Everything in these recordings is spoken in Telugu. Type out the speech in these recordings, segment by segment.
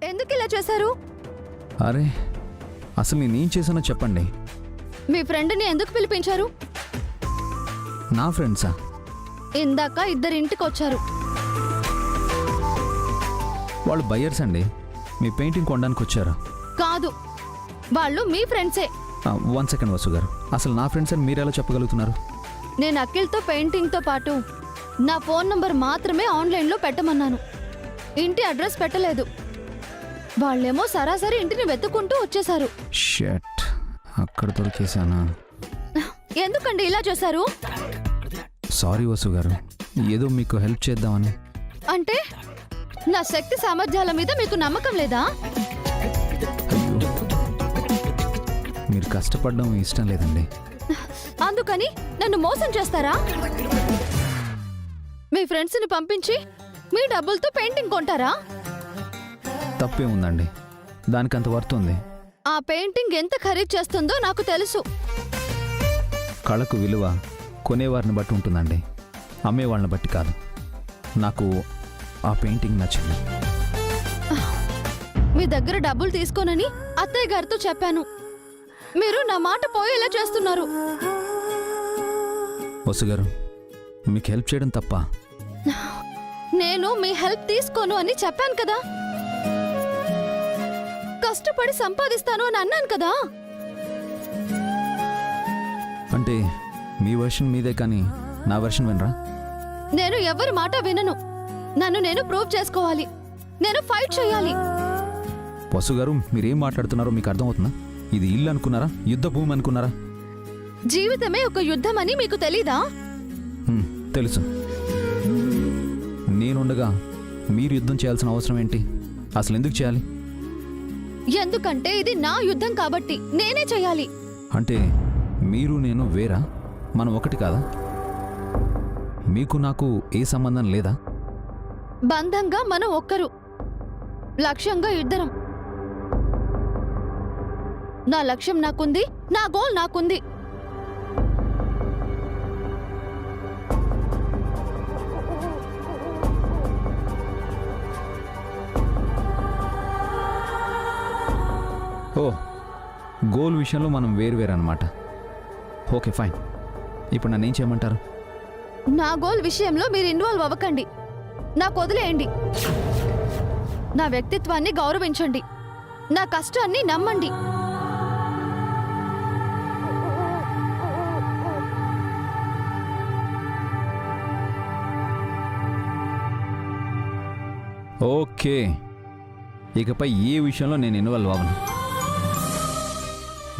ఎందుకు ఇలా చేశారు? అరే అసలు నేనేం చేశానో చెప్పండి. మీ ఫ్రెండ్ని ఎందుకు పిలిపించారు? నా ఫ్రెండ్సా? ఇందాక ఇద్దరు ఇంటికి వచ్చారు. వాళ్ళు బయ్యర్స్ అండి. మీ పెయింటింగ్ కొనడానికి వచ్చారా? కాదు, వాళ్ళు మీ ఫ్రెండ్సే. 1 సెకండ్ వసు గారు, అసలు నా ఫ్రెండ్స్ అని మీరు ఎలా చెప్పగలుగుతున్నారు? నేను అఖిల్తో పెయింటింగ్తో పాటు నా ఫోన్ నంబర్ మాత్రమే ఆన్లైన్లో పెట్టమన్నాను. ఇంటి అడ్రస్ పెట్టలేదు. వాళ్ళేమో సరాసరి ఇంటిని వెతుక్కుంటూ వచ్చేశారు. షట్, అక్కడ దొరికేశానా? ఎందుకండి ఇలా చేశారు? సారీ వసు గారు, ఏదో మీకు హెల్ప్ చేద్దామని. అంటే నా శక్తి సామర్థ్యాల మీద మీకు నమ్మకం లేదా? అయ్యో, మీరు కష్టపడడం ఇష్టం లేదండి. అందుకని నన్ను మోసం చేస్తారా? మీ ఫ్రెండ్స్ని పంపించి మీ డబ్బులతో పెయింటింగ్ కొంటారా? తప్పే ఉందండి, దానికి అంత వర్త్ ఉంది. ఆ పెయింటింగ్ ఎంత ఖరీదు చేస్తుందో నాకు తెలుసు. కళకు విలువ కొనేవారిని బట్టి ఉంటుందండి, అమ్మేవాళ్ళని బట్టి కాదు. నాకు ఆ పెయింటింగ్ నచ్చింది. మీ దగ్గర డబ్బులు తీసుకోనని అత్తయ్య గారితో చెప్పాను. మీరు నా మాట పోయేలా చేస్తున్నారు. వసు గారు, మీకు హెల్ప్ చేయడం తప్ప? నేను మీ హెల్ప్ తీసుకోను అని చెప్పాను కదా. కష్టపడి సంపాదిస్తాను అని అన్నాను కదా. అంటే మీ వర్షన్ మీదే కానీ నా వర్షన్ వినరా? నేను ఎవరి మాట వినను. నన్ను నేను ప్రూవ్ చేసుకోవాలి. నేను ఫైట్ చేయాలి. వసు గారు, మీరేం మాట్లాడుతున్నారో మీకు అర్థమవుతుందా? ఇది ఇల్లు అనుకున్నారా, యుద్ధ భూమి అనుకున్నారా? జీవితమే ఒక యుద్ధం అని మీకు తెలీదా? తెలుసు. నేనుండగా మీరు యుద్ధం చేయాల్సిన అవసరం ఏంటి? అసలు ఎందుకు చేయాలి? ఎందుకంటే ఇది నా యుద్ధం కాబట్టి నేనే చేయాలి. అంటే మీరు నేను వేరా? మనం ఒకటి కాదా? మీకు నాకు ఏ సంబంధం లేదా? బంధంగా మనం ఒక్కరు, లక్ష్యంగా ఇద్దరం. నా లక్ష్యం నాకుంది, నా గోల్ నాకుంది. ఓ, గోల్ విషయంలో మనం వేరువేరన్నమాట. Okay fine. ఇప్పుడు నన్ను ఏం చేయమంటారు? నా గోల్ విషయంలో మీరు ఇన్వాల్వ్ అవ్వకండి. నాకు వదిలేయండి. నా వ్యక్తిత్వాన్ని గౌరవించండి. నా కష్టాన్ని నమ్మండి. ఓకే, ఇకపై ఏ విషయంలో నేను ఇన్వాల్వ్ అవ్వను.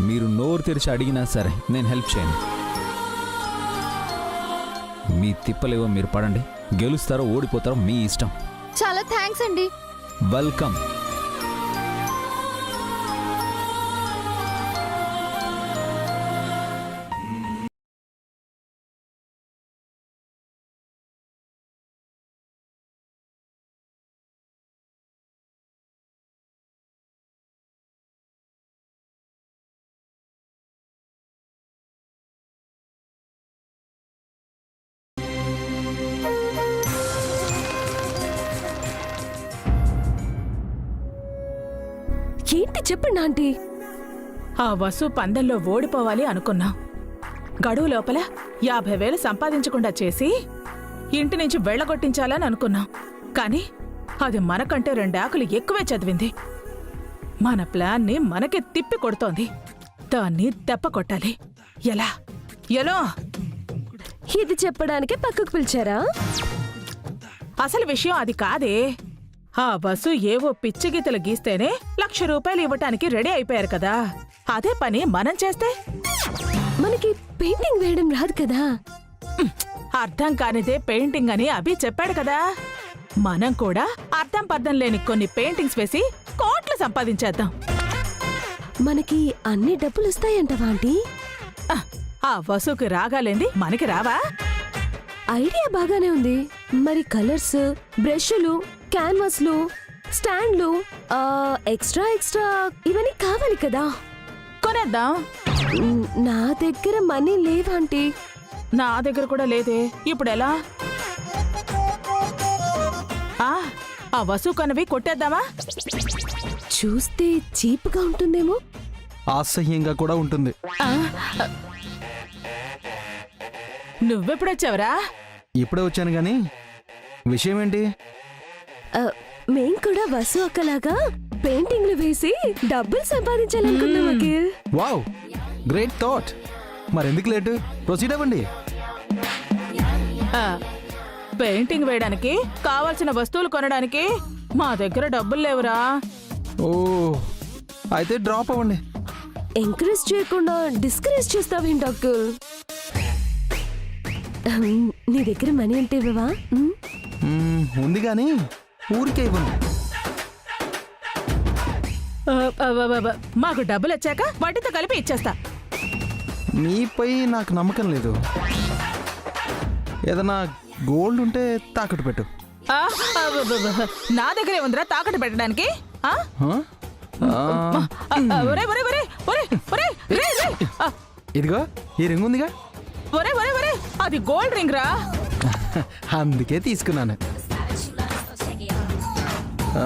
మీరు నోరు తెరిచి అడిగినా సరే నేను హెల్ప్ చేయను. మీ తిప్పలేవో మీరు పడండి. గెలుస్తారో ఓడిపోతారో మీ ఇష్టం. చాలా థ్యాంక్స్ అండి. వెల్కమ్. ఏంటి చెప్పండి ఆంటీ. ఆ వసు పందెంలో ఓడిపోవాలి అనుకున్నాం. గడువు లోపల 50,000 సంపాదించకుండా చేసి ఇంటి నుంచి వెళ్ళగొట్టించాలని అనుకున్నాం. కానీ అది మనకంటే 2 ఆకులు ఎక్కువే చదివింది. మన ప్లాన్ని మనకే తిప్పి కొడుతోంది. దాన్ని దెబ్బ కొట్టాలి. ఎలా ఎలా? ఇది చెప్పడానికే పక్కకు పిలిచారా? అసలు విషయం అది కాదే. ఆ వసు ఏవో పిచ్చి గీతలు గీస్తేనే ₹1,00,000 ఇవ్వటానికి రెడీ అయిపోయారు కదా. అదే పని మనం చేస్తే మనకి పెయింటింగ్ వేయడం రాదు కదా. అర్థం కానిదే పెయింటింగ్ అని అభి చెప్పాడు కదా. మనం కూడా అర్థం పర్థం లేని కొన్ని పెయింటింగ్స్ వేసి కోట్లు సంపాదించేద్దాం. మనకి అన్ని డబ్బులు వస్తాయంటవా ఆంటీ? ఆ వసుకి రాగాలేంది మనకి రావా? ఐడియా బాగానే ఉంది. మరి కలర్స్, బ్రష్లు, క్యాన్వాస్లు, స్టాండ్లు, ఎక్స్ట్రా ఇవన్నీ కావాలి కదా. కొనేద్దాం. నా దగ్గర మనీ లేవాంటీ. నా దగ్గర కూడా లేదే. ఇప్పుడెలా? ఆ వసు కనవి కొట్టేద్దామా? చూస్తే చీప్గా ఉంటుందేమో. అసహ్యంగా కూడా ఉంటుంది. ఆ, నువ్వెప్పుడొచ్చావురా? ఇప్పుడే వచ్చాను గాని విషయం ఏంటి? మేం కూడా వసు అక్కలాగా పెయింటింగ్లు వేసి డబ్బులు సంపాదించాలనుకున్నాం అఖిల్. Wow, great thought. మరెందుకు లేటు? ప్రొసీడ్ అవ్వండి. ఆ, పెయింటింగ్ వేయడానికి కావాల్సిన వస్తువులు కొనడానికి మా దగ్గర డబ్బులు లేవురా. ఓ, అయితే డ్రాప్ అవ్వండి. ఎంకరేజ్ చేయకుండా డిస్కరేజ్ చేస్తావేంటి అఖిల్? నీ దగ్గర మనీ అంటే ఇవ్వవా? ఉంది కానీ ఊరికే ఇవ్వండి. మాకు డబ్బులు వచ్చాక వాటితో కలిపి ఇచ్చేస్తా. మీపై నాకు నమ్మకం లేదు. ఏదన్నా గోల్డ్ ఉంటే తాకట్టు పెట్టు. ఆ, నా దగ్గరే ఉందిరా తాకట్టు పెట్టడానికి. ఆ? హ? ఒరే, ఒరే, ఒరే, ఒరే, ఒరే, రే, రే. ఆ, ఇదిగో ఈ రింగ్ ఉందిగా, ఒరే, ఒరే, ఒరే, అది గోల్డ్ రింగ్ రా. అందుకే తీసుకున్నాను. ఆ,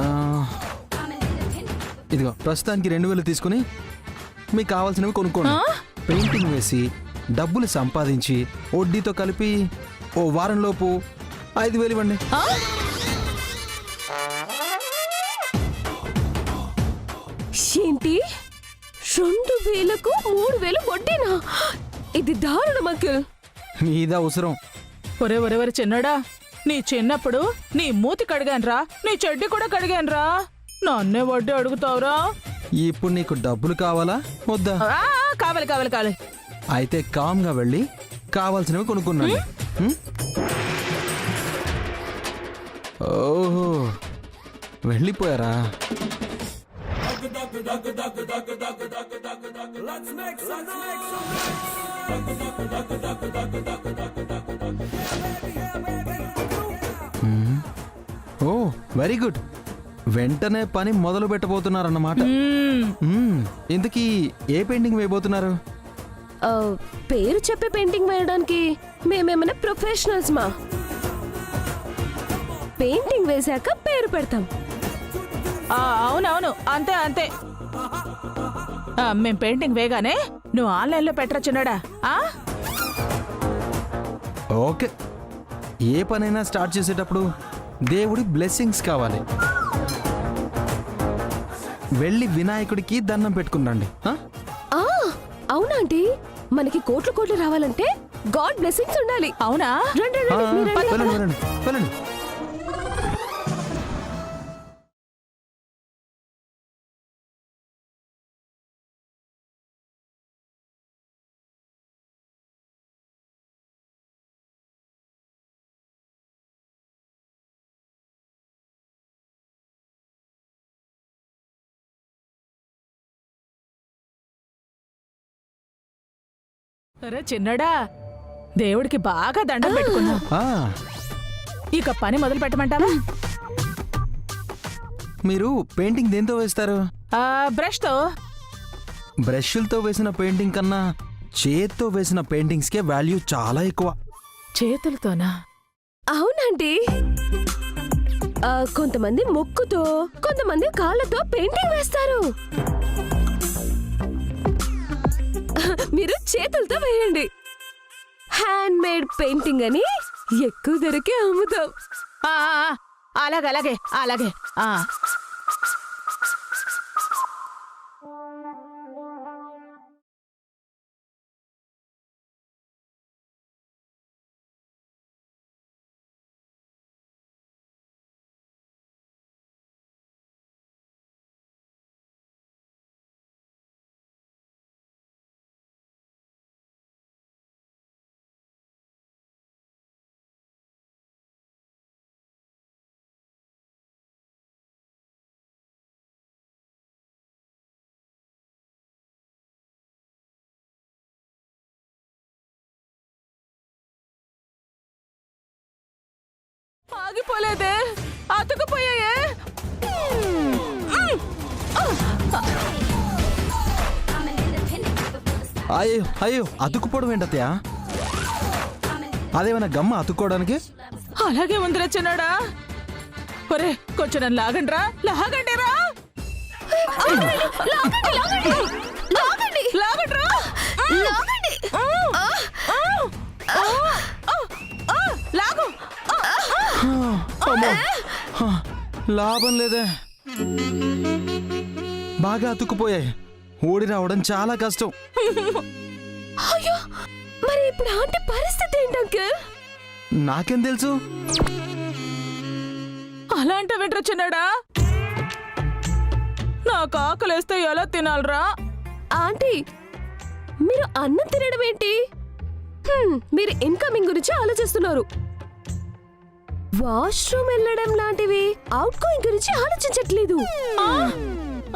ఇదిగో ప్రస్తుతానికి 2000 తీసుకుని మీకు కావాల్సినవి కొనుక్కోండి. పెయింటింగ్ వేసి డబ్బులు సంపాదించి వడ్డీతో కలిపి ఓ వారంలోపు 5000 ఇవ్వండి. ఆ? ఏంటి 2000కు 3000 వడ్డీనా? ఇది దారుణం అఖిల్. మీద అవసరం. ఒరే, ఒరే, ఒరే చిన్నడా, నీ చిన్నప్పుడు నీ మూతి కడిగానురా, నీ చెడ్డి కూడా కడిగానురా. నన్నే వడ్డీ అడుగుతావురా? ఇప్పుడు నీకు డబ్బులు కావాలా వద్దా? ఆ, కావాలి, కావాలి, కావాలి. అయితే కామ్గా వెళ్ళి కావాల్సినవి కొనుక్కున్నాను. ఓహో, వెళ్ళిపోయారా? ఓ, వెరీ గుడ్. వెంటనే పని మొదలు పెట్టబోతున్నారన్నమాట. ఇంతకీ ఏ పెయింటింగ్ వేయబోతున్నారు? పేరు చెప్పే పెయింటింగ్ వేయడానికి మేమేమైనా ప్రొఫెషనల్స్ మా? పెయింటింగ్ వేశాక పేరు పెడతాం. అవునవును, అంతే అంతే. మేం పెయింటింగ్ వేగానే నువ్వు ఆన్లైన్లో పెట్టరా చిన్నడా. ఓకే, ఏ పనైనా స్టార్ట్ చేసేటప్పుడు దేవుడి బ్లెస్సింగ్స్ కావాలి. వెళ్ళి వినాయకుడికి దండం పెట్టుకున్నాండి. అవునా ఆంటీ? మనకి కోట్లు కోట్లు రావాలంటే గాడ్ బ్లెస్సింగ్స్ ఉండాలి. అవునా? రండి, రండి, మీరు రండి. వెళ్ళండి వెళ్ళండి వెళ్ళండి. అరే చిన్నడా, దేవుడికి బాగా దండం పెట్టుకున్నా. ఇక పని మొదలు పెట్టమంటావా? మీరు పెయింటింగ్ దేంతో వేస్తారు? బ్రష్ తో. బ్రష్లతో వేసిన పెయింటింగ్ కన్నా చేత్తో వేసిన పెయింటింగ్స్ కే వాల్యూ చాలా ఎక్కువ. చేతులతోనా? అవునండి. కొంతమంది ముక్కుతో, కొంతమంది కాళ్ళతో పెయింటింగ్ వేస్తారు. మీరు చేతులతో వేయండి. హ్యాండ్ మేడ్ పెయింటింగ్ అని ఎక్కువ ధరకే అమ్ముతాం. అలాగే అలాగే అలాగే. ఆగిపోలేదే, అతుకుపోయాయే. అయ్యో అయ్యో, అతుక్కుపోవడం ఏంటత్తయ్య? అదేమైనా గమ్మ అతుక్కోవడానికి? అలాగే ఉందిరా చిన్నాడా. ఒరే కొంచెం నన్ను లాగండిరా, లాగండిరా. లాగండ్రా. లాగు. అమ్మో, లాభం లేదే, బాగా అతుక్కుపోయాయి. ఓడి రావడం చాలా కష్టం. అయ్యో, మరి ఇప్పుడు ఆంటీ పరిస్థితి ఏంటి అంకుల్? నాకేం తెలుసు? అలా అంటే వెంట్రా చిన్నాడా, నాకు ఆకలేస్తే ఎలా తినాలరా? ఆంటీ, మీరు అన్నం తినడం ఏంటి? మీరు ఇన్కమింగ్ గురించి ఆలోచిస్తున్నారు. వాష్రూమ్ వెళ్ళడం లాంటివి అవుట్ గోయింగ్ గురించి ఆలోచించట్లేదు.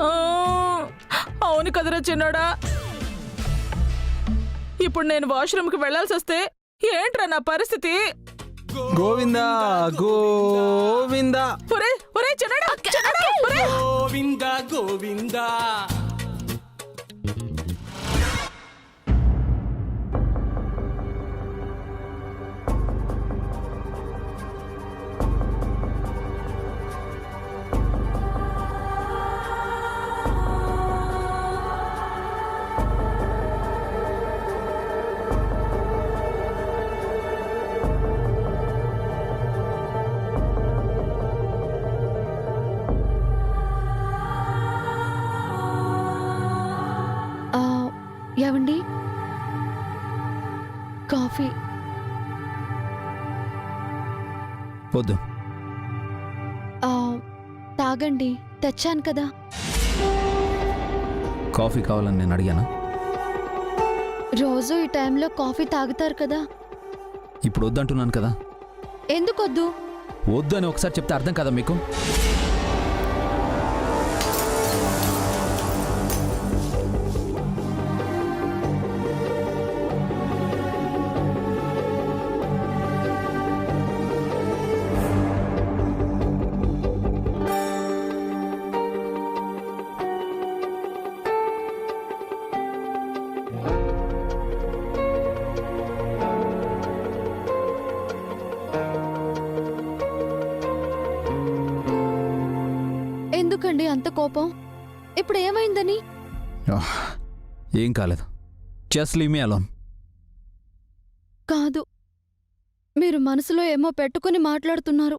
ఆ, అవును కదరా చిన్నాడా, ఇప్పుడు నేను వాష్రూమ్కి వెళ్లాల్సి వస్తే ఏంట్రా నా పరిస్థితి? గోవిందా గోవిందా. ఒరే ఒరే చిన్నాడా, చిన్నాడా, ఒరే. గోవిందా గోవిందా. ఏవండి, కాఫీ? వద్దు. తాగండి, తెచ్చాను కదా. కాఫీ కావాలని నేను అడిగానా? రోజు ఈ టైంలో కాఫీ తాగుతారు కదా. ఇప్పుడు వద్దంటున్నాను కదా. ఎందుకొద్దు? వద్దు అని ఒకసారి చెప్తే అర్థం కదా మీకు? ఎందుకండి అంత కోపం? ఇప్పుడు ఏమైందని? ఏం కాలేదు, జస్ట్ లీవ్ మీ అలోన్. కాదు, మీరు మనసులో ఏమో పెట్టుకుని మాట్లాడుతున్నారు.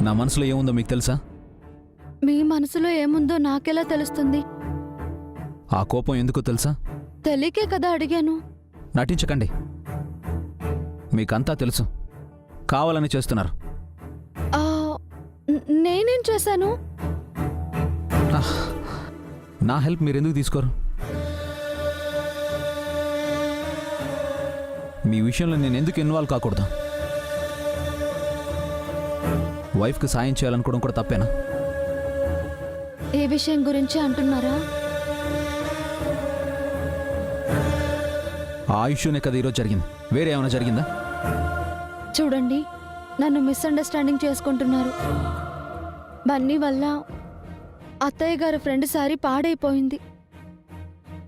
నా మనసులో ఏముందో మీకు తెలుసా? మీ మనసులో ఏముందో నాకెలా తెలుస్తుంది? ఆ కోపం ఎందుకో తెలుసా? తెలియకే కదా అడిగాను. నటించకండి, మీకంతా తెలుసు. కావాలని చేస్తున్నారు. నేనేం చేశాను? నా హెల్ప్ మీరు ఎందుకు తీసుకోరు? మీ విషయంలో నేను ఎందుకు ఇన్వాల్వ్ కాకూడదు? వైఫ్కి సాయం చేయాలనుకోవడం కూడా తప్పేనా? ఏ విషయం గురించి అంటున్నారా? ఆ ఇష్యూనే కదా ఈరోజు జరిగింది, వేరే ఏమైనా జరిగిందా? చూడండి, నన్ను మిస్అండర్స్టాండింగ్ చేసుకుంటున్నారు. బన్నీ వల్ల అత్తయ్య గారి ఫ్రెండ్ సారీ పాడైపోయింది.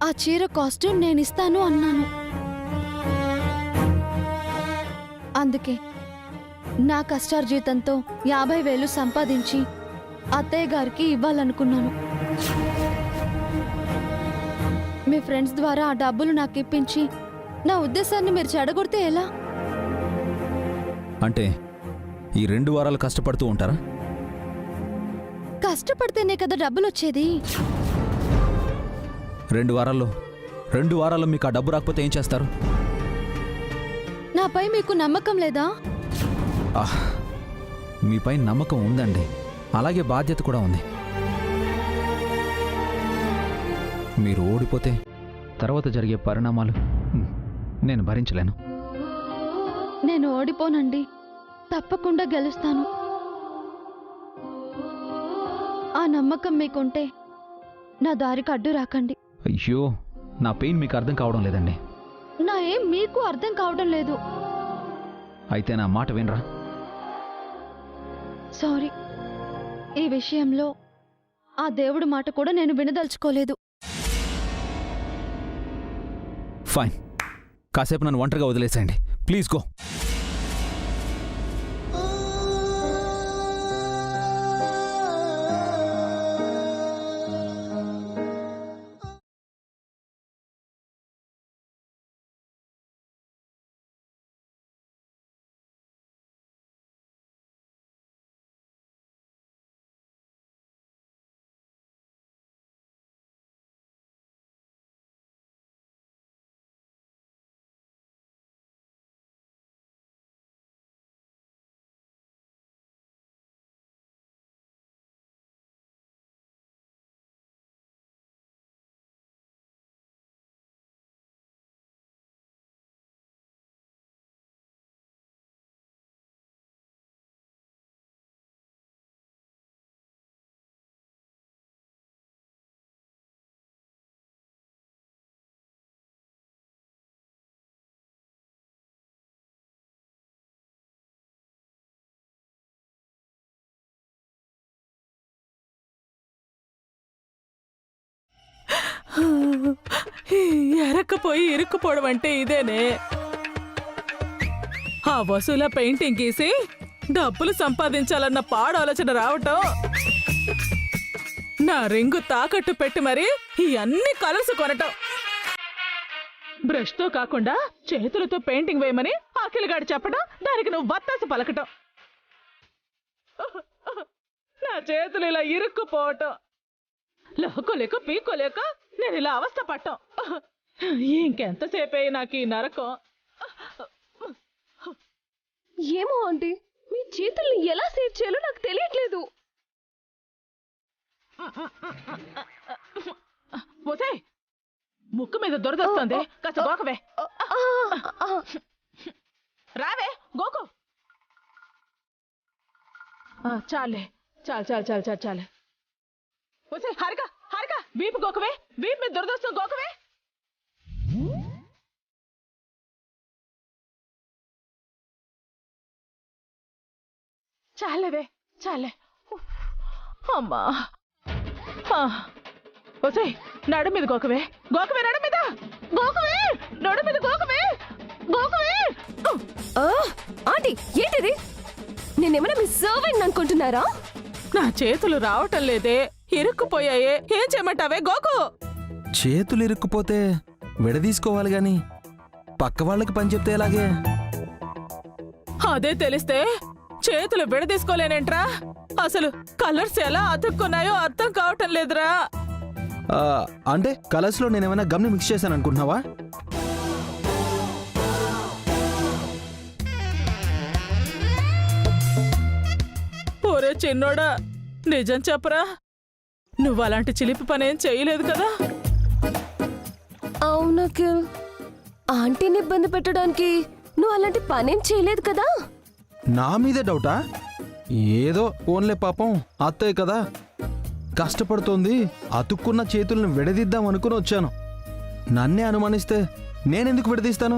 ఆ చీర కాస్ట్యూమ్ నేనిస్తాను అన్నాను. అందుకే నా కష్టార్జితంతో 50,000 సంపాదించి అత్తయ్య గారికి ఇవ్వాలనుకున్నాను. మీ ఫ్రెండ్స్ ద్వారా ఆ డబ్బులు నాకు ఇప్పించి నా ఉద్దేశాన్ని మీరు చెడగొడితే ఎలా? అంటే ఈ 2 వారాలు కష్టపడుతూ ఉంటారా? కష్టపడితేనే కదా డబ్బులు వచ్చేది. 2 వారాల్లో మీకు ఆ డబ్బు రాకపోతే ఏం చేస్తారు? నాపై మీకు నమ్మకం లేదా? మీపై నమ్మకం ఉందండి, అలాగే బాధ్యత కూడా ఉంది. మీరు ఓడిపోతే తర్వాత జరిగే పరిణామాలు నేను భరించలేను. నేను ఓడిపోనండి, తప్పకుండా గెలుస్తాను. ఆ నమ్మకం మీకుంటే నా దారికి అడ్డు రాకండి. అయ్యో, నా పెయిన్ మీకు అర్థం కావడం లేదండి. నా ఏం మీకు అర్థం కావడం లేదు. అయితే నా మాట వినరా? సారీ, ఈ విషయంలో ఆ దేవుడి మాట కూడా నేను వినదలుచుకోలేదు. ఫైన్, కాసేపు నన్ను ఒంటరిగా వదిలేసేయండి ప్లీజ్. గో. ఎరక్కపోయి ఇరుక్కుపోవడం అంటే ఇదేనే. ఆ వసూల పెయింటింగ్ గీసి డబ్బులు సంపాదించాలన్న పాడు ఆలోచన రావటం, నా రింగు తాకట్టు పెట్టి మరి ఇవన్నీ కలర్స్ కొనటం, బ్రష్ తో కాకుండా చేతులతో పెయింటింగ్ వేయమని అఖిలగాడు చెప్పడం, దానికి నువ్వు వత్తాసు పలకటం, నా చేతులు ఇలా ఇరుక్కుపోవటం, లోకోలేక పీకోలేక నేను ఇలా అవస్థ పట్టం. ఇంకెంతసేపే నాకు ఈ నరకం. ఏమో ఆంటీ, మీ చేతుల్ని ఎలా సేవ్ చేయాలో నాకు తెలియట్లేదు. పోతే ముక్కు మీద దొరదొస్తుంది, కాస్త గోకవే. రావే గోకు. చాలే, చాలు చాలు చాలు చాలు చాలే. పోతే హారిక హారిక, వీపు గోకవే, వీపు మీద దొరదొస్తుంది, గోకవే. చాలేవే చాలే. అమ్మా వసే, నడు మీద గోకవే, గోకవే, నడు మీద గోకవే, నడు మీద గోకవే, గోకవే. ఆంటీ ఏంటిది? నేనేమైనా మీ సర్వెంట్ అనుకుంటున్నారా? నా చేతులు రావటం లేదే, ఇరుక్కుపోయాయే, ఏం చేయమంటావే? గోకు. చేతులు ఇరుక్కుపోతే విడదీసుకోవాలి గాని పక్క వాళ్ళకి పని చెప్తే ఎలాగే? అదే తెలిస్తే చేతులు విడదీసుకోలేనేంట్రా. అసలు కలర్స్ ఎలా అతుక్కున్నాయో అర్థం కావటం లేదురా. అంటే కలర్స్ లో నేనేమైనా గమ్ని మిక్స్ చేశాను అనుకుంటున్నావా? ఒరే చిన్నోడా, నిజం చెప్పరా, నువ్వు అలాంటి చిలిపి పనేం చేయలేదు కదా? అవునా అఖిల్, ఆంటీని ఇబ్బంది పెట్టడానికి నువ్వు అలాంటి పనేం చేయలేదు కదా? నా మీదే డౌటా? ఏదో ఓన్లే, పాపం అత్తయ్య కదా కష్టపడుతోంది, అతుక్కున్న చేతులను విడదీద్దాం అనుకుని వచ్చాను. నన్నే అనుమానిస్తే నేనెందుకు విడదీస్తాను?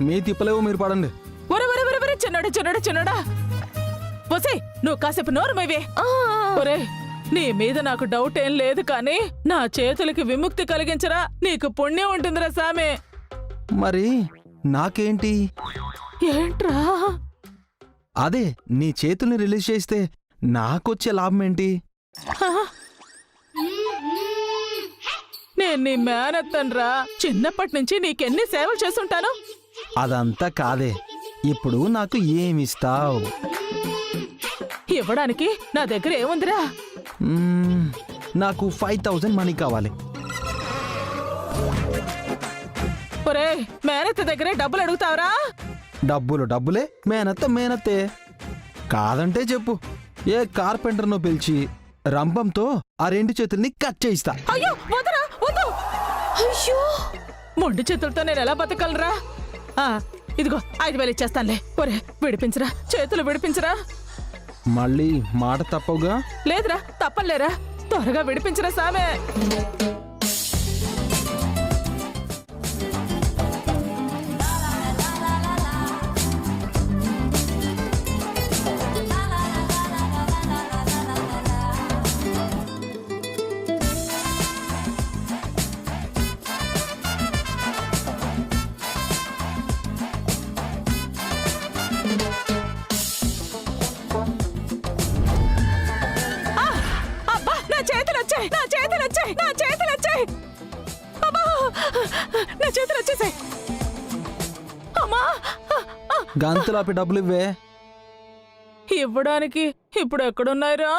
మీ తిప్పలేవో మీరు పడండి. ఒరే ఒరే ఒరే ఒరే, చిన్నోడా చిన్నోడా చిన్నోడా, వసే నువ్వు కాసేపు నోరు మేవే. ఒరే, నీ మీద నాకు డౌట్ ఏం లేదు కానీ నా చేతులకి విముక్తి కలిగించరా, నీకు పుణ్యం ఉంటుందిరా సామే. మరి నాకేంటి? ఏంట్రా? అదే నీ చేతుల్ని రిలీజ్ చేస్తే నాకొచ్చే లాభం ఏంటి? నేను నీ మేనత్తన్రా, చిన్నప్పటి నుంచి నీకెన్ని సేవలు చేస్తుంటాను. అదంతా కాదే, ఇప్పుడు నాకు ఏమిస్తావు? ఇవ్వడానికి నా దగ్గర ఏముందిరా? నాకు 5000 మనీ కావాలి. ఒరే, మేనత్త దగ్గరే డబ్బులు అడుగుతావరా? డబ్బులు డబ్బులే, మేనత్త మేనత్తే. కాదంటే చెప్పు, ఏ కార్పెంటర్నో పిలిచి రంపంతో ఆ 2 చేతుల్ని కట్ చేయిస్తా. అయ్యో వదరా, వద్దు. అయ్యో, మొండి చేతులతో నేను ఎలా బతకలరా? ఇదిగో 5000 ఇచ్చేస్తానులే. ఒరే విడిపించరా, చేతులు విడిపించరా. మళ్ళీ మాట తప్పవుగా? లేదురా, తప్పలేరా, త్వరగా విడిపించరా సామే. గంతులాపి డబ్బులు ఇవ్వే. ఇవ్వడానికి ఇప్పుడు ఎక్కడున్నాయిరా?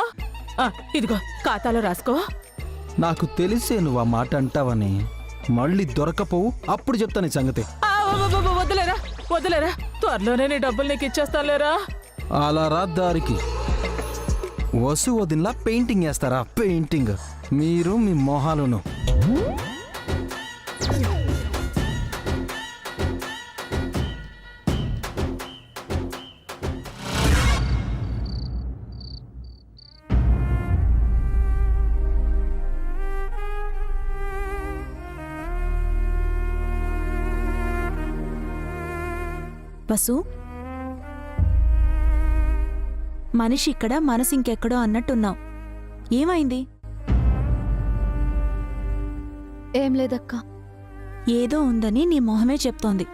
ఇదిగో ఖాతాలో రాసుకో. నాకు తెలిసే నువ్వు ఆ మాట అంటావని. మళ్ళీ దొరకపోవు, అప్పుడు చెప్తాను ఈ సంగతి. వద్దులేరా వద్దులేరా, త్వరలోనే నీ డబ్బులు నీకు ఇచ్చేస్తానులేరా. అలా రా దారికి. వసు వదినలా పెయింటింగ్ వేస్తారా? పెయింటింగ్ మీరు మీ మొహాలును. వసు, మనిషి ఇక్కడ, మనసు ఇంకెక్కడో అన్నట్టున్నావు. ఏమైంది? ఏం లేదక్క, ఏదో ఉందని నీ మొహమే చెప్తోంది.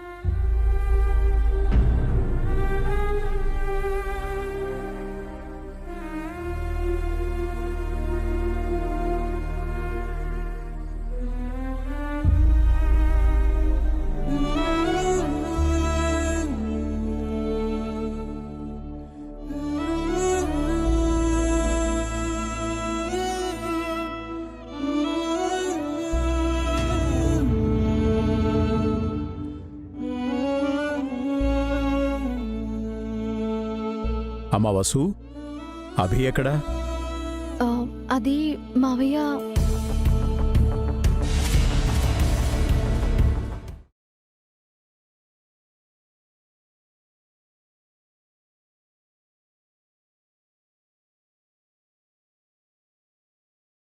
అమ్మా వసు, అభి ఎక్కడా? అది మావయ్య